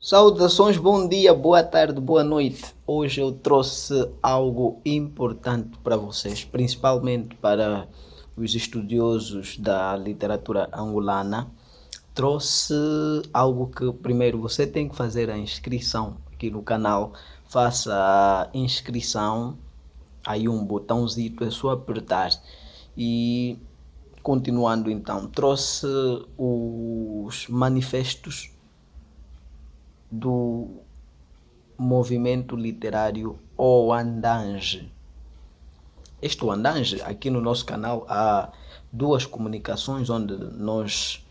Saudações, bom dia, boa tarde, boa noite. Hoje eu trouxe algo importante para vocês, principalmente para os estudiosos da literatura angolana. Trouxe algo que primeiro você tem que fazer a inscrição aqui no canal. Faça a inscrição, aí um botãozinho é só apertar. E continuando então, trouxe os manifestos do movimento literário O Andange. Este Andange, aqui no nosso canal há duas comunicações onde nós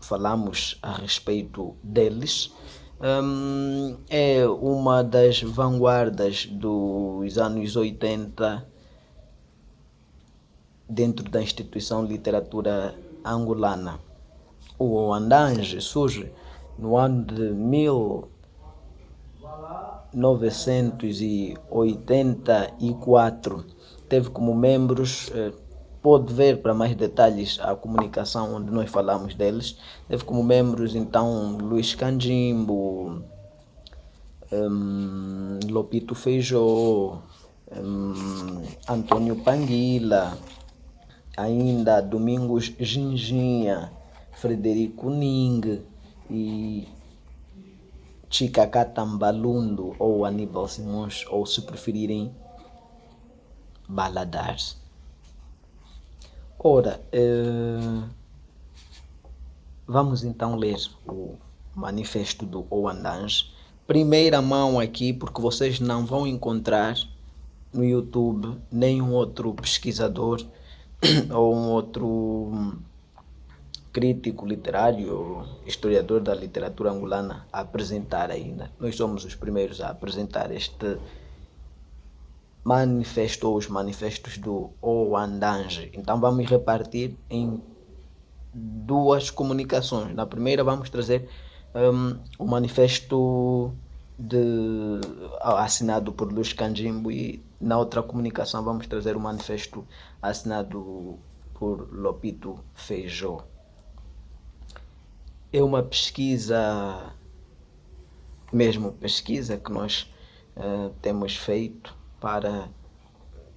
falamos a respeito deles. É uma das vanguardas dos anos 80 dentro da instituição literatura angolana. O Andange surge no ano de 1984. Teve como membros, pode ver para mais detalhes a comunicação onde nós falamos deles. Teve como membros então Luís Canjimbo, Lopito Feijó, Antônio Panguila, ainda Domingos Ginginha, Frederico Ning e Chicacá Tambalundo ou Aníbal Simões, ou se preferirem, Baladares. Ora, vamos então ler o manifesto do Oandange. Primeira mão aqui, porque vocês não vão encontrar no YouTube nenhum outro pesquisador ou um outro crítico literário, historiador da literatura angolana a apresentar ainda. Nós somos os primeiros a apresentar este manifesto, ou os manifestos do Oandange. Então vamos repartir em duas comunicações. Na primeira vamos trazer o manifesto assinado por Luís Canjimbo, e na outra comunicação vamos trazer o manifesto assinado por Lopito Feijó. É uma pesquisa, mesmo pesquisa, que nós temos feito para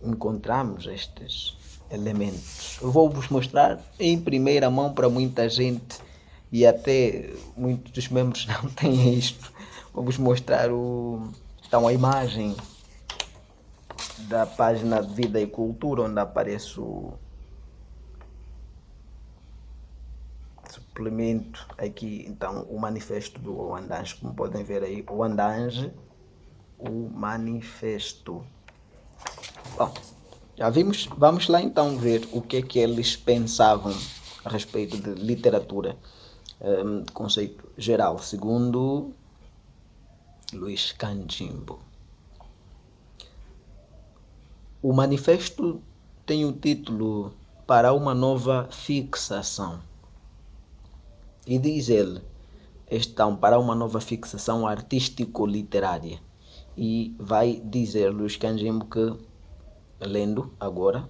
encontrarmos estes elementos. Eu vou vos mostrar em primeira mão para muita gente, e até muitos dos membros não têm isto. Vou vos mostrar então a imagem da página de Vida e Cultura, onde aparece o suplemento aqui, então o manifesto do Oandange, como podem ver aí, o Oandange, o manifesto. Bom, já vimos, vamos lá então ver o que é que eles pensavam a respeito de literatura, conceito geral, segundo Luís Canjimbo. O manifesto tem o título Para uma Nova Fixação. E diz ele, estão para uma nova fixação artístico-literária. E vai dizer Luís Canjimbo que, lendo agora,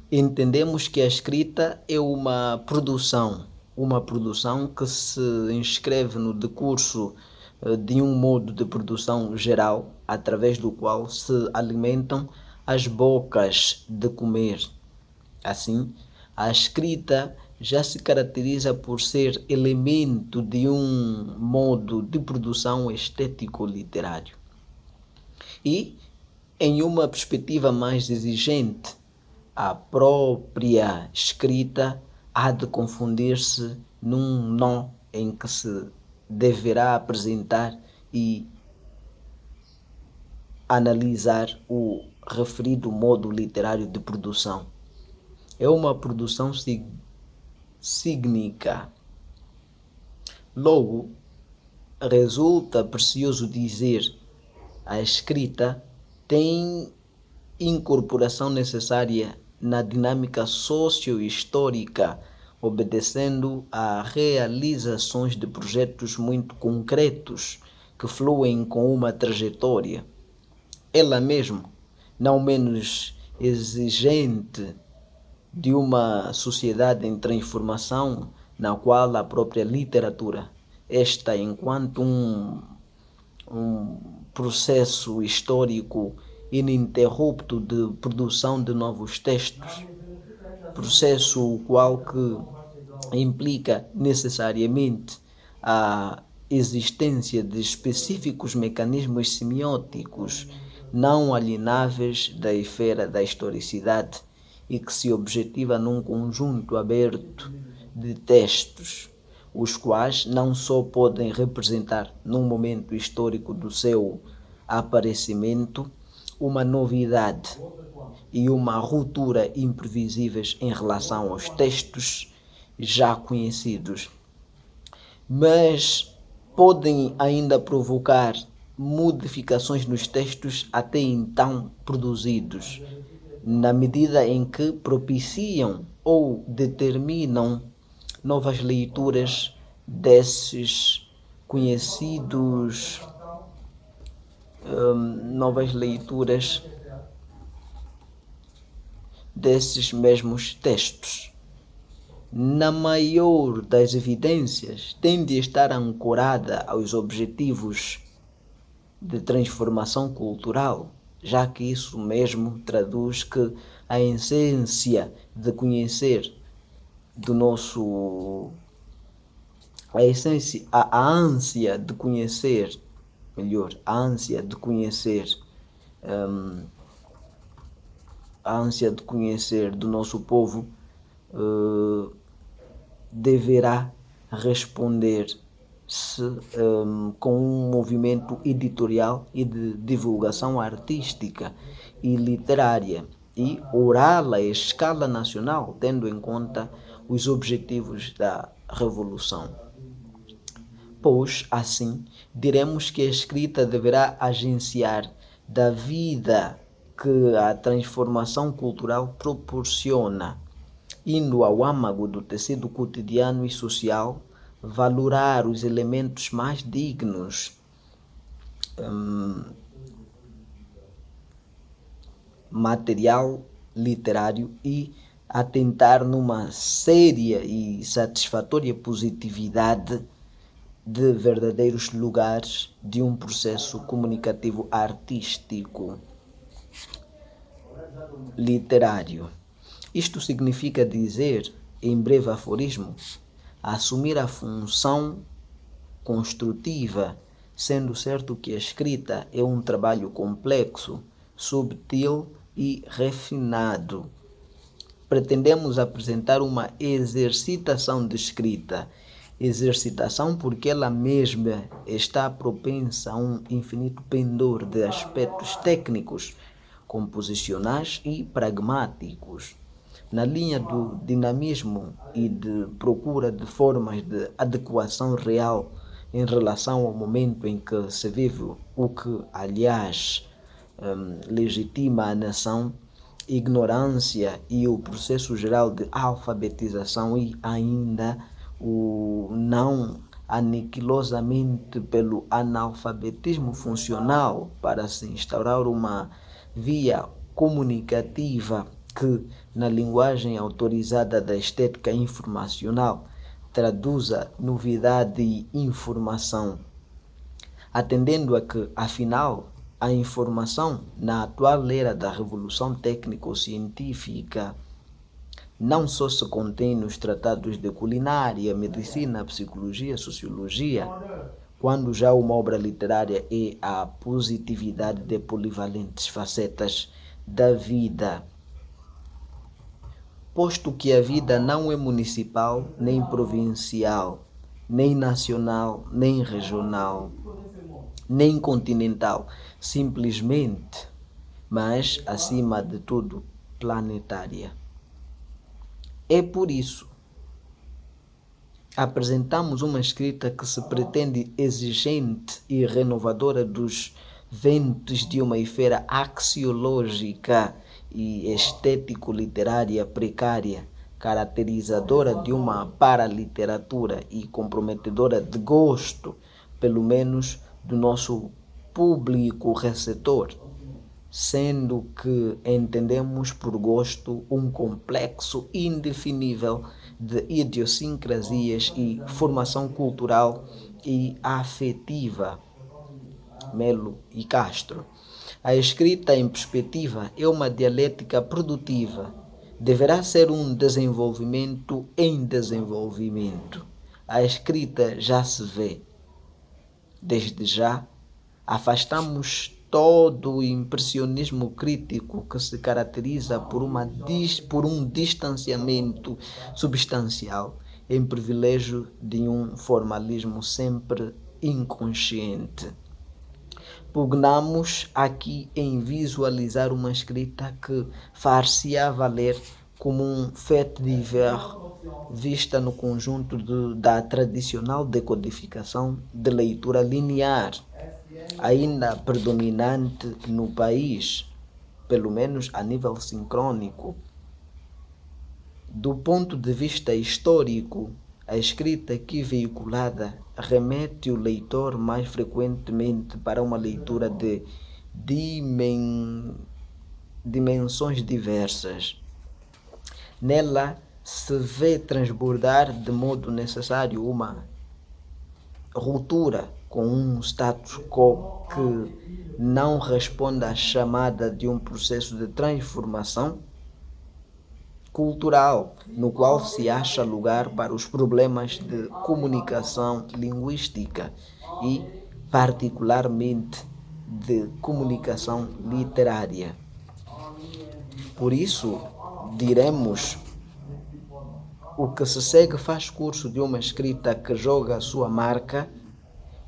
entendemos que a escrita é uma produção que se inscreve no decurso de um modo de produção geral, através do qual se alimentam as bocas de comer. Assim, a escrita já se caracteriza por ser elemento de um modo de produção estético-literário. E, em uma perspectiva mais exigente, a própria escrita há de confundir-se num nó em que se deverá apresentar e analisar o referido modo literário de produção. É uma produção cígnica. Logo, resulta precioso dizer: a escrita tem incorporação necessária na dinâmica socio-histórica, obedecendo a realizações de projetos muito concretos que fluem com uma trajetória. Ela mesma, não menos exigente, de uma sociedade em transformação, na qual a própria literatura esta enquanto um processo histórico ininterrupto de produção de novos textos, processo o qual que implica necessariamente a existência de específicos mecanismos semióticos não alienáveis da esfera da historicidade e que se objetiva num conjunto aberto de textos, os quais não só podem representar, num momento histórico do seu aparecimento, uma novidade e uma ruptura imprevisíveis em relação aos textos já conhecidos, mas podem ainda provocar modificações nos textos até então produzidos, na medida em que propiciam ou determinam novas leituras desses conhecidos, novas leituras desses mesmos textos. Na maior das evidências, tende a estar ancorada aos objetivos de transformação cultural, já que isso mesmo traduz que a essência de conhecer do nosso a ânsia de conhecer, melhor, a ânsia de conhecer a ânsia de conhecer do nosso povo deverá responder-se com um movimento editorial e de divulgação artística e literária e oral à escala nacional, tendo em conta os objetivos da Revolução. Pois, assim, diremos que a escrita deverá agenciar da vida que a transformação cultural proporciona, indo ao âmago do tecido cotidiano e social, valorar os elementos mais dignos, material, literário e atentar numa séria e satisfatória positividade de verdadeiros lugares de um processo comunicativo artístico literário. Isto significa dizer, em breve aforismo, assumir a função construtiva, sendo certo que a escrita é um trabalho complexo, subtil e refinado. Pretendemos apresentar uma exercitação de escrita, exercitação porque ela mesma está propensa a um infinito pendor de aspectos técnicos, composicionais e pragmáticos, na linha do dinamismo e de procura de formas de adequação real em relação ao momento em que se vive, o que, aliás, legitima a nação, ignorância e o processo geral de alfabetização e ainda o não aniquilosamente pelo analfabetismo funcional para se instaurar uma via comunicativa que, na linguagem autorizada da estética informacional, traduza novidade e informação, atendendo a que, afinal, a informação, na atual era da revolução técnico-científica, não só se contém nos tratados de culinária, medicina, psicologia, sociologia, quando já uma obra literária é a positividade de polivalentes facetas da vida. Posto que a vida não é municipal, nem provincial, nem nacional, nem regional, nem continental, simplesmente, mas, acima de tudo, planetária. É por isso apresentamos uma escrita que se pretende exigente e renovadora dos ventos de uma esfera axiológica e estético-literária precária, caracterizadora de uma paraliteratura e comprometedora de gosto, pelo menos do nosso público receptor, sendo que entendemos por gosto um complexo indefinível de idiosincrasias e formação cultural e afetiva, Melo e Castro. A escrita em perspectiva é uma dialética produtiva. Deverá ser um desenvolvimento em desenvolvimento. A escrita já se vê. Desde já, afastamos todo o impressionismo crítico que se caracteriza por um distanciamento substancial em privilégio de um formalismo sempre inconsciente. Pugnamos aqui em visualizar uma escrita que far-se-á valer como um fait divers vista no conjunto da tradicional decodificação de leitura linear, ainda predominante no país, pelo menos a nível sincrônico. Do ponto de vista histórico, a escrita aqui veiculada remete o leitor mais frequentemente para uma leitura de dimensões diversas. Nela se vê transbordar de modo necessário uma ruptura com um status quo que não responde à chamada de um processo de transformação cultural, no qual se acha lugar para os problemas de comunicação linguística e, particularmente, de comunicação literária. Por isso, diremos, o que se segue faz curso de uma escrita que joga a sua marca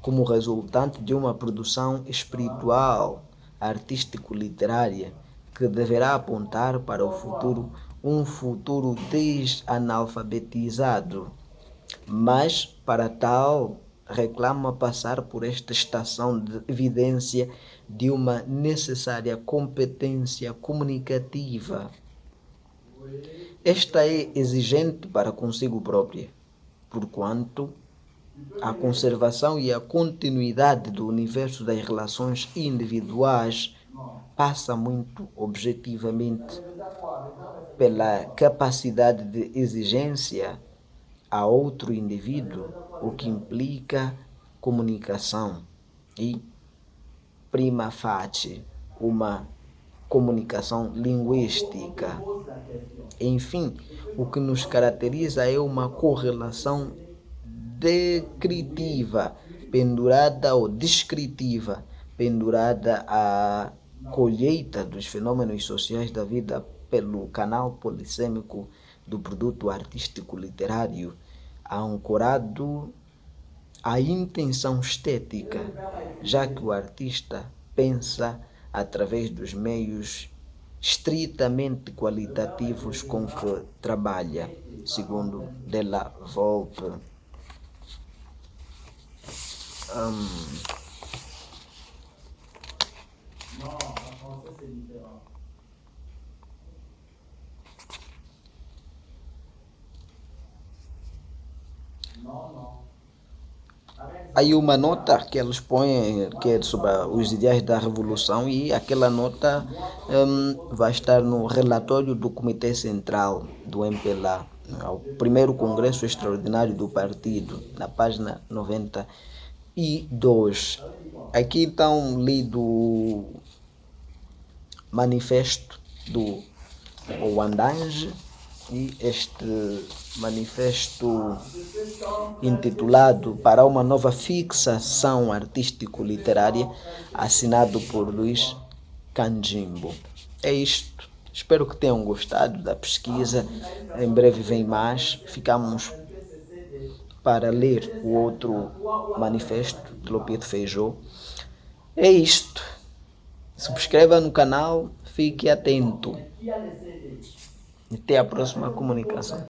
como resultante de uma produção espiritual, artístico-literária, que deverá apontar para o futuro, um futuro desanalfabetizado. Mas, para tal, reclama passar por esta estação de evidência de uma necessária competência comunicativa. Esta é exigente para consigo própria, porquanto a conservação e a continuidade do universo das relações individuais passa muito objetivamente pela capacidade de exigência a outro indivíduo, o que implica comunicação e, prima facie, uma comunicação linguística. Enfim, o que nos caracteriza é uma correlação descritiva, pendurada ou descritiva, pendurada à colheita dos fenômenos sociais da vida pelo canal polissêmico do produto artístico literário, ancorado à intenção estética, já que o artista pensa através dos meios estritamente qualitativos com que trabalha, segundo Della Volpe. Aí uma nota que eles põem que é sobre os ideais da revolução, e aquela nota vai estar no relatório do Comitê Central do MPLA, ao primeiro Congresso Extraordinário do Partido, na página 92. Aqui então lido o manifesto do Wandange, e este manifesto intitulado Para uma Nova Fixação Artístico-Literária, assinado por Luiz Canjimbo. É isto. Espero que tenham gostado da pesquisa. Em breve vem mais. Ficamos para ler o outro manifesto de Lopito Feijó. É isto. Subscreva no canal, fique atento. Até a próxima comunicação.